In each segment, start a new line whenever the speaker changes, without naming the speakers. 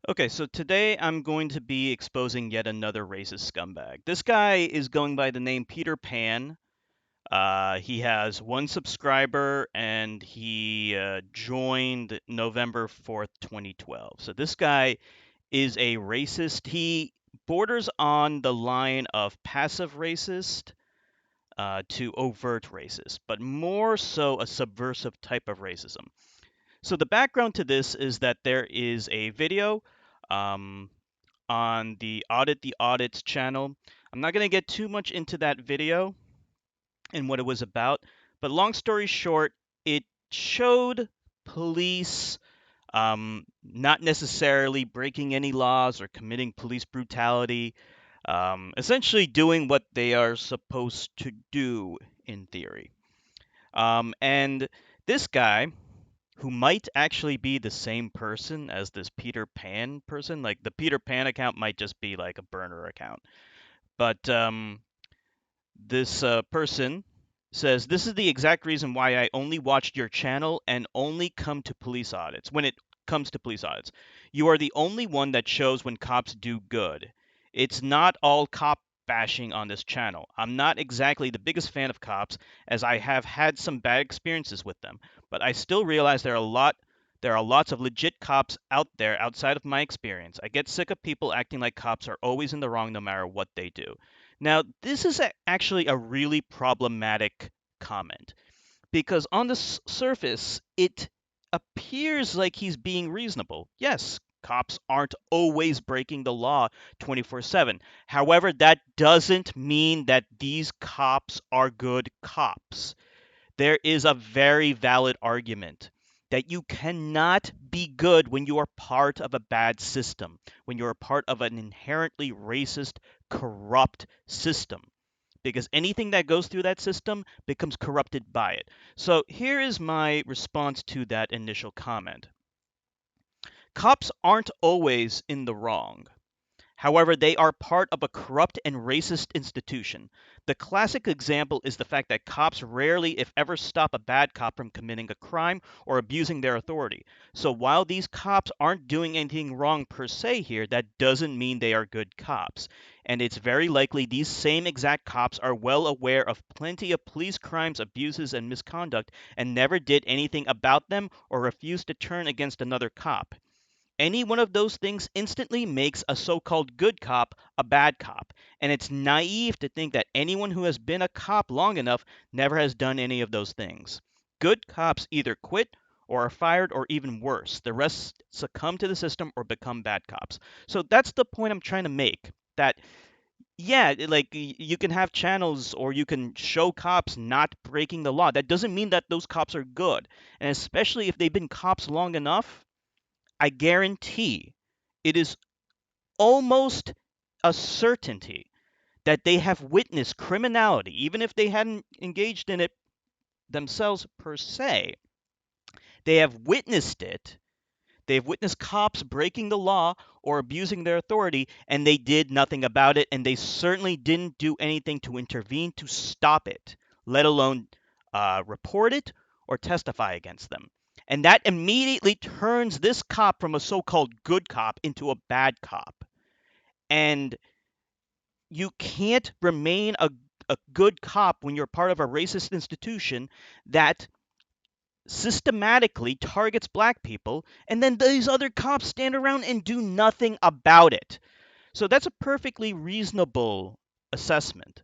Okay, so today I'm going to be exposing yet another racist scumbag. This guy is going by the name Peter Pan. He has one subscriber and he joined November 4th, 2012. So this guy is a racist. He borders on the line of passive racist to overt racist, but more so a subversive type of racism. So the background to this is that there is a video. Um, on the the Audits channel. I'm not going to get too much into that video and what it was about, but long story short, it showed police not necessarily breaking any laws or committing police brutality, essentially doing what they are supposed to do in theory. And this guy, who might actually be the same person as this Peter Pan person. Like the Peter Pan account might just be like a burner account. But this person says, "This is the exact reason why I only watched your channel and only come to police audits. When it comes to police audits, you are the only one that shows when cops do good. It's not all cop bashing on this channel. I'm not exactly the biggest fan of cops, as I have had some bad experiences with them, but I still realize there are lots of legit cops out there outside of my experience. I get sick of people acting like cops are always in the wrong no matter what they do." Now, this is actually a really problematic comment because on the surface, it appears like he's being reasonable. Yes, cops aren't always breaking the law 24/7. However, that doesn't mean that these cops are good cops. There is a very valid argument that you cannot be good when you are part of a bad system, when you're a part of an inherently racist, corrupt system. Because anything that goes through that system becomes corrupted by it. So here is my response to that initial comment. Cops aren't always in the wrong. However, they are part of a corrupt and racist institution. The classic example is the fact that cops rarely, if ever, stop a bad cop from committing a crime or abusing their authority. So while these cops aren't doing anything wrong per se here, that doesn't mean they are good cops. And it's very likely these same exact cops are well aware of plenty of police crimes, abuses, and misconduct and never did anything about them or refused to turn against another cop. Any one of those things instantly makes a so called good cop a bad cop. And it's naive to think that anyone who has been a cop long enough never has done any of those things. Good cops either quit or are fired or even worse. The rest succumb to the system or become bad cops. So that's the point I'm trying to make. That, yeah, like you can have channels or you can show cops not breaking the law. That doesn't mean that those cops are good. And especially if they've been cops long enough, I guarantee it is almost a certainty that they have witnessed criminality, even if they hadn't engaged in it themselves per se. They have witnessed it. They've witnessed cops breaking the law or abusing their authority, and they did nothing about it, and they certainly didn't do anything to intervene to stop it, let alone report it or testify against them. And that immediately turns this cop from a so called good cop into a bad cop. And you can't remain a good cop when you're part of a racist institution that systematically targets black people, and then these other cops stand around and do nothing about it. So that's a perfectly reasonable assessment.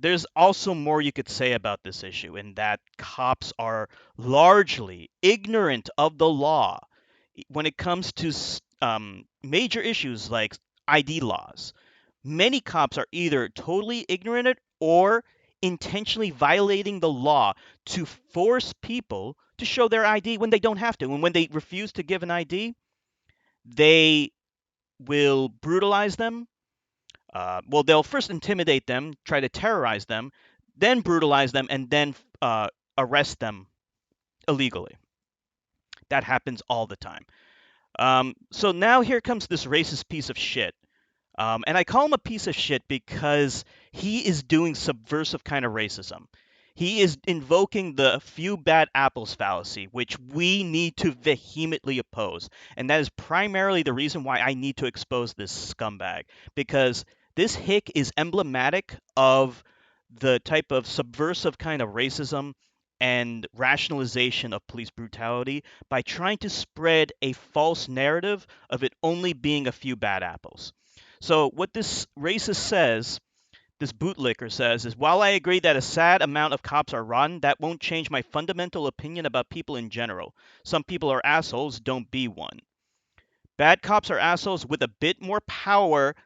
There's also more you could say about this issue, in that cops are largely ignorant of the law when it comes to major issues like ID laws. Many cops are either totally ignorant or intentionally violating the law to force people to show their ID when they don't have to. And when they refuse to give an ID, they will brutalize them. Well, they'll first intimidate them, try to terrorize them, then brutalize them, and then arrest them illegally. That happens all the time. So now here comes this racist piece of shit. And I call him a piece of shit because he is doing subversive kind of racism. He is invoking the few bad apples fallacy, which we need to vehemently oppose. And that is primarily the reason why I need to expose this scumbag, because this hick is emblematic of the type of subversive kind of racism and rationalization of police brutality by trying to spread a false narrative of it only being a few bad apples. So, what this racist says, this bootlicker says, is while I agree that a sad amount of cops are rotten, that won't change my fundamental opinion about people in general. Some people are assholes, don't be one. Bad cops are assholes with a bit more power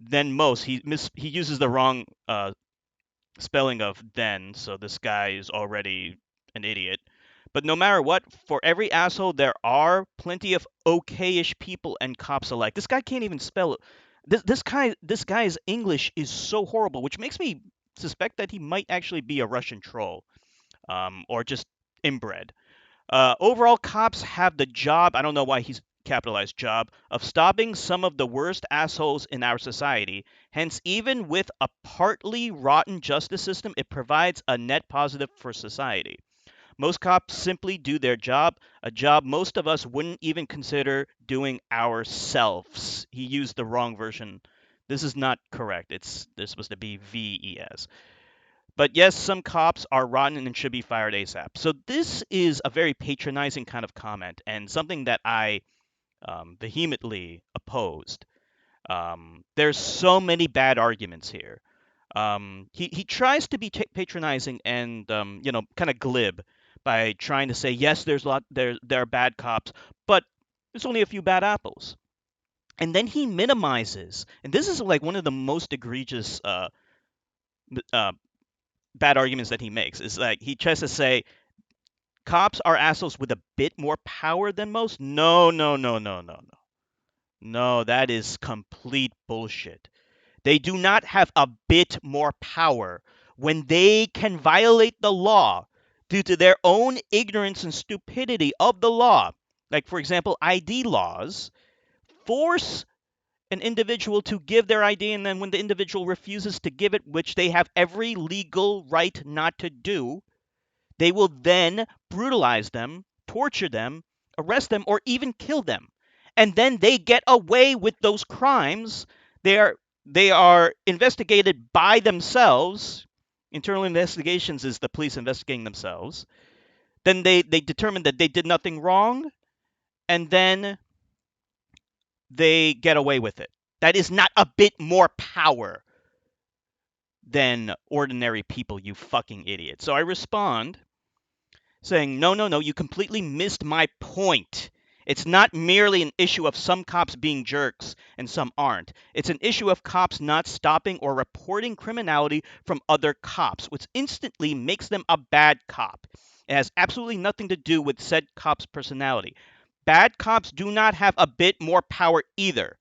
than most. He uses the wrong spelling of then, so this guy is already an idiot. But no matter what, for every asshole, there are plenty of okayish people and cops alike. This guy can't even spell it. This guy's English is so horrible, which makes me suspect that he might actually be a Russian troll, or just inbred. Overall, cops have the job, I don't know why he's capitalized job, of stopping some of the worst assholes in our society. Hence, even with a partly rotten justice system, it provides a net positive for society. Most cops simply do their job, a job most of us wouldn't even consider doing ourselves. He used the wrong version. This is not correct. There's supposed to be VES. But yes, some cops are rotten and should be fired ASAP. So this is a very patronizing kind of comment and something that I vehemently opposed. There's so many bad arguments here. He tries to be patronizing and kind of glib by trying to say yes, there are bad cops, but there's only a few bad apples. And then he minimizes, and this is like one of the most egregious uh, bad arguments that he makes. Is like he tries to say cops are assholes with a bit more power than most. No, no, no, no, no, no. No, that is complete bullshit. They do not have a bit more power when they can violate the law due to their own ignorance and stupidity of the law. Like, for example, ID laws force an individual to give their ID, and then when the individual refuses to give it, which they have every legal right not to do, they will then brutalize them, torture them, arrest them, or even kill them. And then they get away with those crimes. They are investigated by themselves. Internal investigations is the police investigating themselves. Then they determine that they did nothing wrong, and then they get away with it. That is not a bit more power than ordinary people, you fucking idiot. So I respond saying, no, no, no, you completely missed my point. It's not merely an issue of some cops being jerks and some aren't. It's an issue of cops not stopping or reporting criminality from other cops, which instantly makes them a bad cop. It has absolutely nothing to do with said cop's personality. Bad cops do not have a bit more power either.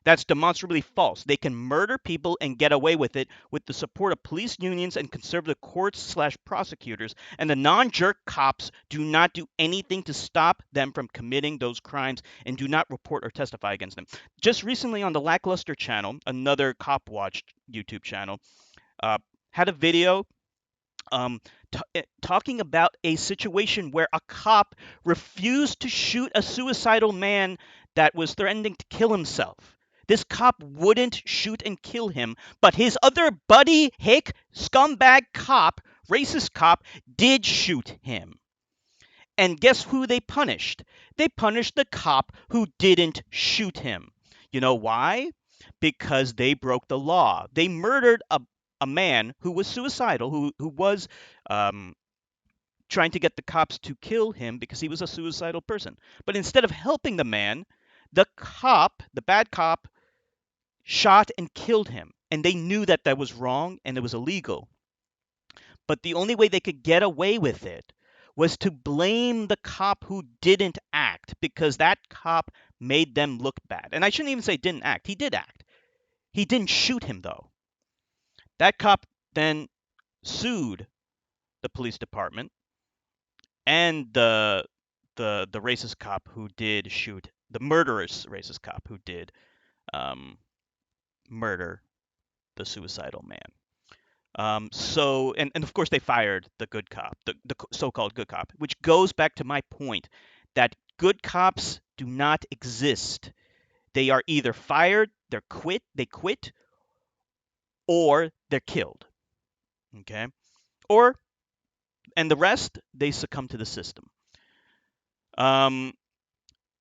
That's demonstrably false. They can murder people and get away with it with the support of police unions and conservative courts/prosecutors, and the non-jerk cops do not do anything to stop them from committing those crimes and do not report or testify against them. Just recently on the Lackluster channel, another cop watched YouTube channel, uh, had a video um, talking about a situation where a cop refused to shoot a suicidal man that was threatening to kill himself. This cop wouldn't shoot and kill him, but his other buddy, hick, scumbag cop, racist cop, did shoot him. And guess who they punished? They punished the cop who didn't shoot him. You know why? Because they broke the law. They murdered a man who was suicidal, who was um, trying to get the cops to kill him because he was a suicidal person. But instead of helping the man, the cop, the bad cop, shot and killed him. And they knew that that was wrong and it was illegal. But the only way they could get away with it was to blame the cop who didn't act because that cop made them look bad. And I shouldn't even say didn't act. He did act. He didn't shoot him, though. That cop then sued the police department and the racist cop who did shoot the murderous racist cop who did murder the suicidal man. And of course they fired the good cop, the so-called good cop, which goes back to my point that good cops do not exist. They are either fired, they quit, or they're killed. Okay? Or and the rest they succumb to the system. Um,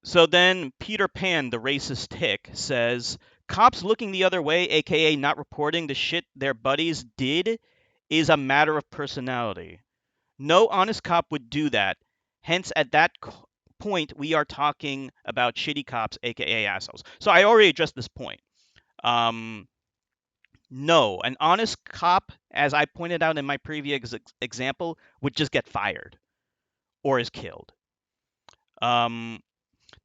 so then Peter Pan, the racist hick, says cops looking the other way, aka not reporting the shit their buddies did, is a matter of personality. No honest cop would do that. Hence, at that point, we are talking about shitty cops, aka assholes. So I already addressed this point. Um, no, an honest cop, as I pointed out in my previous example, would just get fired or is killed. Um,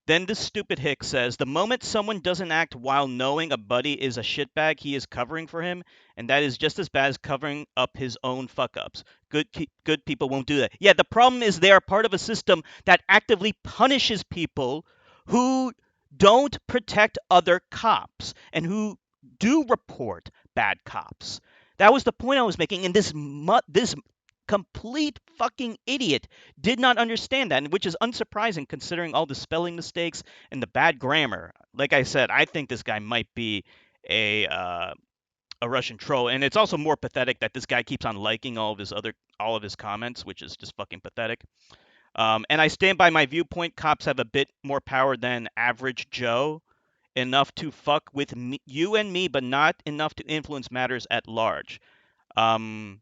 Then this stupid hick says the moment someone doesn't act while knowing a buddy is a shitbag, he is covering for him, and that is just as bad as covering up his own fuck ups. Good people won't do that. Yeah, the problem is they are part of a system that actively punishes people who don't protect other cops and who do report bad cops. That was the point I was making, and this complete fucking idiot did not understand that, which is unsurprising considering all the spelling mistakes and the bad grammar. Like I said, I think this guy might be a Russian troll, and it's also more pathetic that this guy keeps on liking all of his comments, which is just fucking pathetic. And I stand by my viewpoint. Cops have a bit more power than average Joe, enough to fuck with you and me, but not enough to influence matters at large. Um,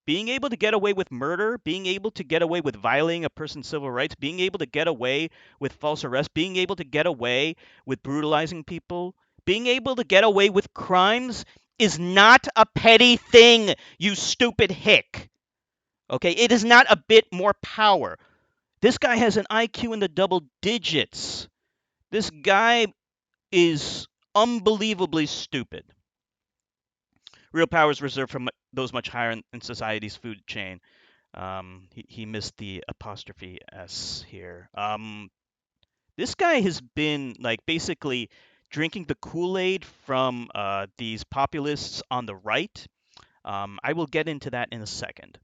Being able to get away with murder, being able to get away with violating a person's civil rights, being able to get away with false arrest, being able to get away with brutalizing people, being able to get away with crimes is not a petty thing, you stupid hick. Okay, it is not a bit more power. This guy has an IQ in the double digits. This guy is unbelievably stupid. Real power is reserved for those much higher in society's food chain. He missed the apostrophe S here. This guy has been like basically drinking the Kool-Aid from these populists on the right. I will get into that in a second.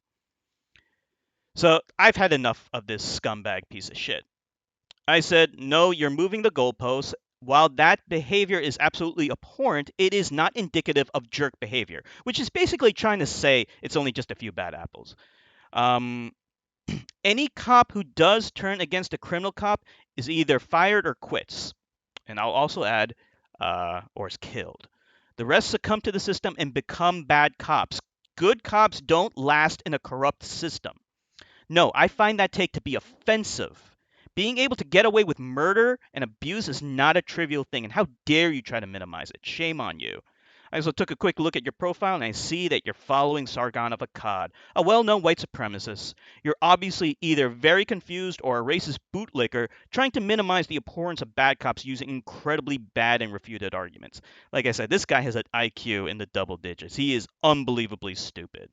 So I've had enough of this scumbag piece of shit. I said, no, you're moving the goalposts. While that behavior is absolutely abhorrent, it is not indicative of jerk behavior, which is basically trying to say it's only just a few bad apples. Um, any cop who does turn against a criminal cop is either fired or quits. And I'll also add, or is killed. The rest succumb to the system and become bad cops. Good cops don't last in a corrupt system. No, I find that take to be offensive. Being able to get away with murder and abuse is not a trivial thing, and how dare you try to minimize it? Shame on you. I also took a quick look at your profile and I see that you're following Sargon of Akkad, a well-known white supremacist. You're obviously either very confused or a racist bootlicker trying to minimize the abhorrence of bad cops using incredibly bad and refuted arguments. Like I said, this guy has an IQ in the double digits. He is unbelievably stupid.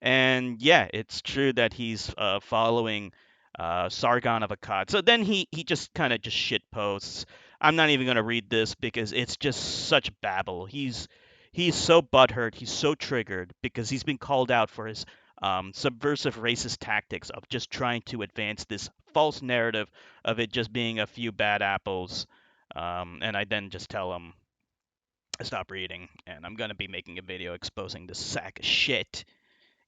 And yeah, it's true that he's following Sargon of Akkad. So then he just kind of just shit posts. I'm not even gonna read this because it's just such babble. He's so butthurt. He's so triggered because he's been called out for his subversive racist tactics of just trying to advance this false narrative of it just being a few bad apples. And I then just tell him stop reading, and I'm gonna be making a video exposing this sack of shit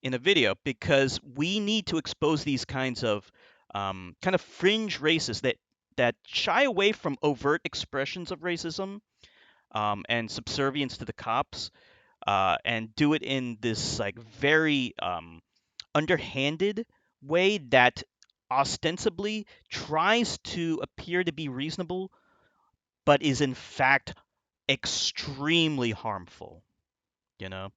in a video because we need to expose these kinds of kind of fringe racists that shy away from overt expressions of racism and subservience to the cops and do it in this like very underhanded way that ostensibly tries to appear to be reasonable but is in fact extremely harmful, you know.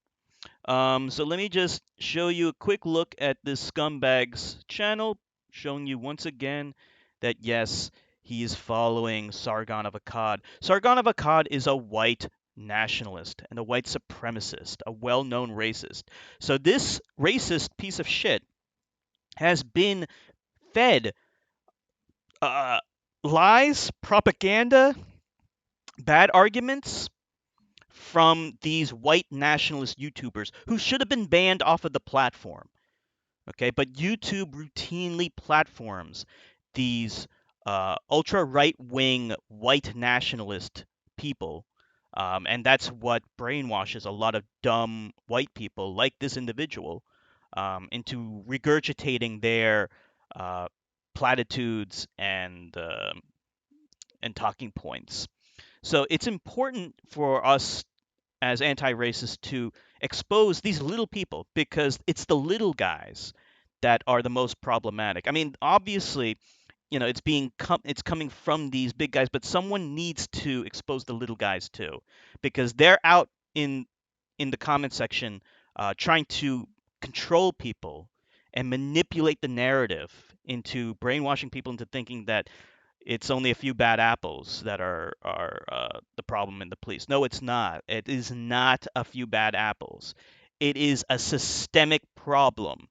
So let me just show you a quick look at this scumbag's channel, showing you once again that yes, he is following Sargon of Akkad. Sargon of Akkad is a white nationalist and a white supremacist, a well-known racist. So this racist piece of shit has been fed lies, propaganda, bad arguments from these white nationalist YouTubers who should have been banned off of the platform. Okay, but YouTube routinely platforms these ultra right wing white nationalist people. And that's what brainwashes a lot of dumb white people like this individual into regurgitating their uh, platitudes and talking points. So it's important for us as anti-racists to expose these little people because it's the little guys that are the most problematic. I mean, obviously, it's coming from these big guys, but someone needs to expose the little guys too, because they're out in the comment section trying to control people and manipulate the narrative into brainwashing people into thinking that it's only a few bad apples that are the problem in the police. No, it's not. It is not a few bad apples. It is a systemic problem.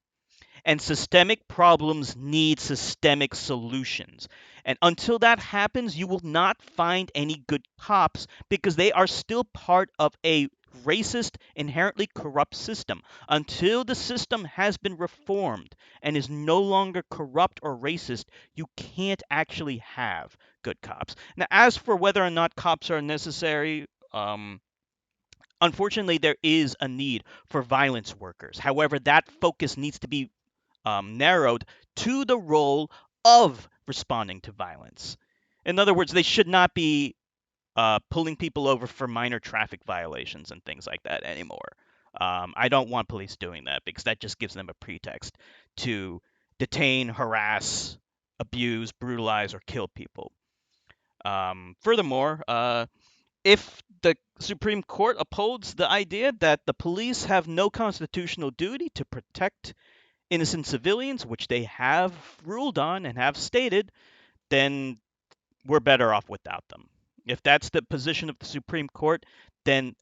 And systemic problems need systemic solutions. And until that happens, you will not find any good cops because they are still part of a racist, inherently corrupt system. Until the system has been reformed and is no longer corrupt or racist, you can't actually have good cops. Now, as for whether or not cops are necessary, unfortunately, there is a need for violence workers. However, that focus needs to be narrowed to the role of responding to violence. In other words, they should not be pulling people over for minor traffic violations and things like that anymore. I don't want police doing that because that just gives them a pretext to detain, harass, abuse, brutalize, or kill people. Furthermore, if the Supreme Court upholds the idea that the police have no constitutional duty to protect innocent civilians, which they have ruled on and have stated, then we're better off without them. If that's the position of the Supreme Court, then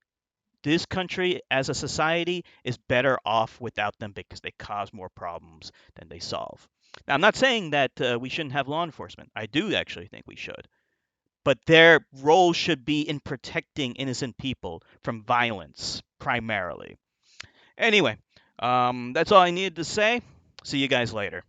this country as a society is better off without them because they cause more problems than they solve. Now, I'm not saying that we shouldn't have law enforcement. I do actually think we should. But their role should be in protecting innocent people from violence primarily. Anyway, that's all I needed to say. See you guys later.